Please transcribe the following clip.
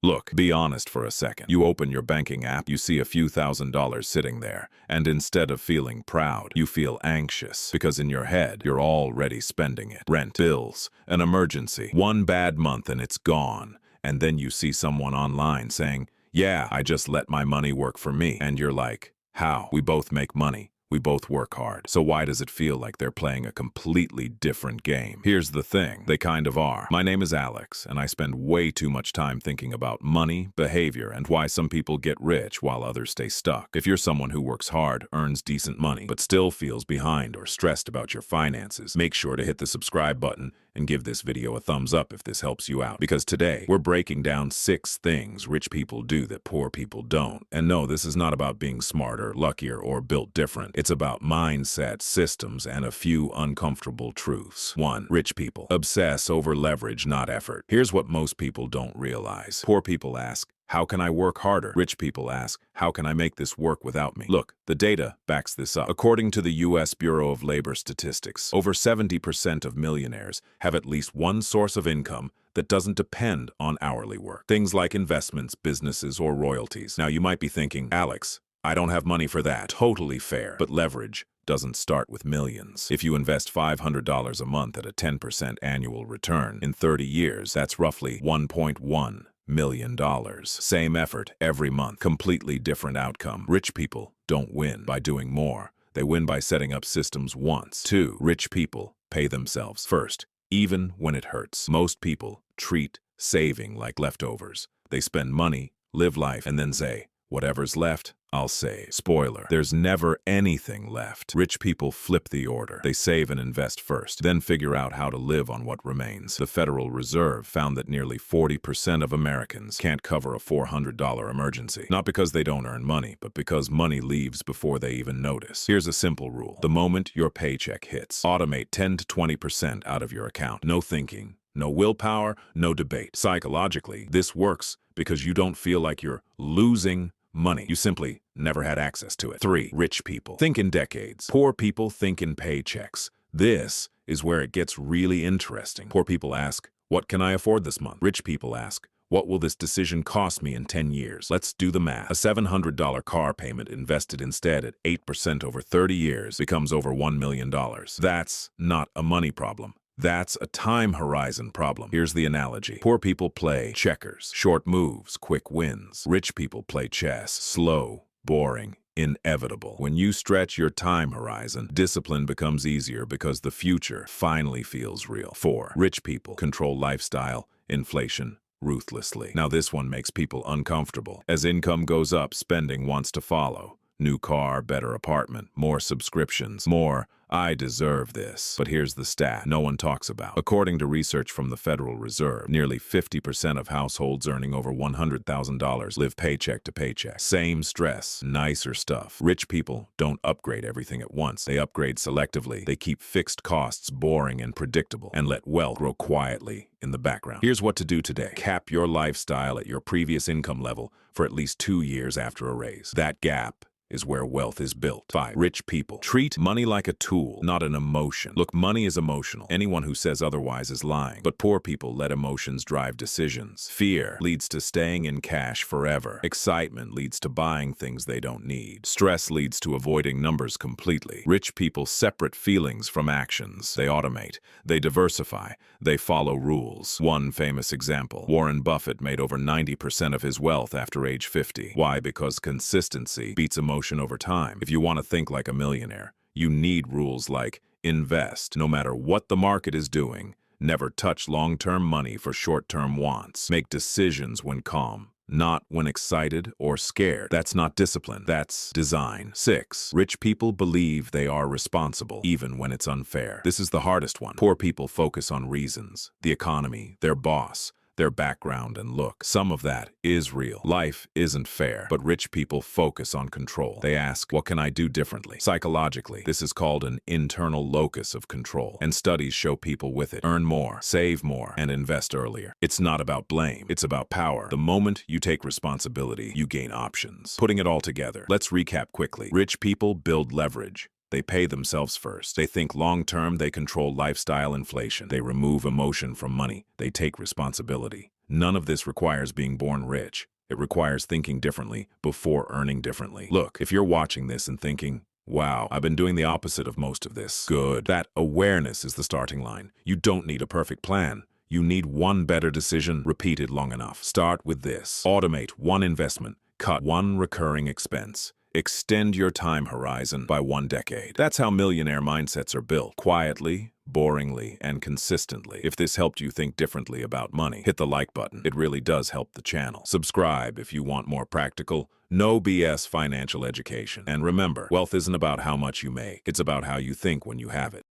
Look, be honest for a second. You open your banking app, you see a few $1,000s sitting there, and instead of feeling proud, you feel anxious because in your head, you're already spending it. Rent, bills, an emergency, one bad month and it's gone. And then you see someone online saying, "Yeah, I just let my money work for me." And you're like, how? We both make money. We both work hard. So why does it feel like they're playing a completely different game? Here's the thing, they kind of are. My name is Alex, and I spend way too much time thinking about money, behavior, and why some people get rich while others stay stuck. If you're someone who works hard, earns decent money, but still feels behind or stressed about your finances, make sure to hit the subscribe button and give this video a thumbs up if this helps you out. Because today, we're breaking down 6 things rich people do that poor people don't. And no, this is not about being smarter, luckier, or built different. It's about mindset, systems, and a few uncomfortable truths. 1. Rich people obsess over leverage, not effort. Here's what most people don't realize. Poor people ask, how can I work harder? Rich people ask, how can I make this work without me? Look, the data backs this up. According to the U.S. Bureau of Labor Statistics, over 70% of millionaires have at least one source of income that doesn't depend on hourly work. Things like investments, businesses, or royalties. Now, you might be thinking, Alex, I don't have money for that. Totally fair. But leverage doesn't start with millions. If you invest $500 a month at a 10% annual return in 30 years, that's roughly $1.1 million. Same effort every month, completely different outcome. Rich people don't win by doing more. They win by setting up systems once. 2. Rich people pay themselves first, even when it hurts. Most people treat saving like leftovers. They spend money, live life, and then say, whatever's left, I'll save. Spoiler, there's never anything left. Rich people flip the order. They save and invest first, then figure out how to live on what remains. The Federal Reserve found that nearly 40% of Americans can't cover a $400 emergency. Not because they don't earn money, but because money leaves before they even notice. Here's a simple rule. The moment your paycheck hits, automate 10 to 20% out of your account. No thinking, no willpower, no debate. Psychologically, this works because you don't feel like you're losing money. You simply never had access to it. 3. Rich people think in decades. Poor people think in paychecks. This is where it gets really interesting. Poor people ask, what can I afford this month? Rich people ask, what will this decision cost me in 10 years? Let's do the math. A $700 car payment invested instead at 8% over 30 years becomes over $1 million. That's not a money problem. That's a time horizon problem. Here's the analogy. Poor people play checkers, short moves, quick wins. Rich people play chess, slow, boring, inevitable. When you stretch your time horizon, discipline becomes easier because the future finally feels real. 4. Rich people control lifestyle, inflation, ruthlessly. Now this one makes people uncomfortable. As income goes up, spending wants to follow. New car, better apartment, more subscriptions, more I deserve this. But here's the stat no one talks about. According to research from the Federal Reserve, nearly 50% of households earning over $100,000 live paycheck to paycheck. Same stress, nicer stuff. Rich people don't upgrade everything at once. They upgrade selectively. They keep fixed costs boring and predictable and let wealth grow quietly in the background. Here's what to do today. Cap your lifestyle at your previous income level for at least 2 years after a raise. That gap is where wealth is built. 5. Rich people treat money like a tool, not an emotion. Look, money is emotional. Anyone who says otherwise is lying. But poor people let emotions drive decisions. Fear leads to staying in cash forever. Excitement leads to buying things they don't need. Stress leads to avoiding numbers completely. Rich people separate feelings from actions. They automate. They diversify. They follow rules. One famous example. Warren Buffett made over 90% of his wealth after age 50. Why? Because consistency beats emotion over time. If you want to think like a millionaire, you need rules like invest no matter what the market is doing, never touch long-term money for short-term wants, make decisions when calm, not when excited or scared. That's not discipline, that's design. 6. Rich people believe they are responsible, even when it's unfair. This is the hardest one. Poor people focus on reasons, the economy, their boss, their background and look. Some of that is real. Life isn't fair, but rich people focus on control. They ask, what can I do differently? Psychologically, this is called an internal locus of control, and studies show people with it earn more, save more, and invest earlier. It's not about blame, it's about power. The moment you take responsibility, you gain options. Putting it all together, let's recap quickly. Rich people build leverage. They pay themselves first. They think long-term. They control lifestyle inflation. They remove emotion from money. They take responsibility. None of this requires being born rich. It requires thinking differently before earning differently. Look, if you're watching this and thinking, wow, I've been doing the opposite of most of this. Good. That awareness is the starting line. You don't need a perfect plan. You need one better decision repeated long enough. Start with this. Automate one investment. Cut one recurring expense. Extend your time horizon by 1 decade. That's how millionaire mindsets are built. Quietly, boringly, and consistently. If this helped you think differently about money, hit the like button. It really does help the channel. Subscribe if you want more practical, no BS financial education. And remember, wealth isn't about how much you make. It's about how you think when you have it.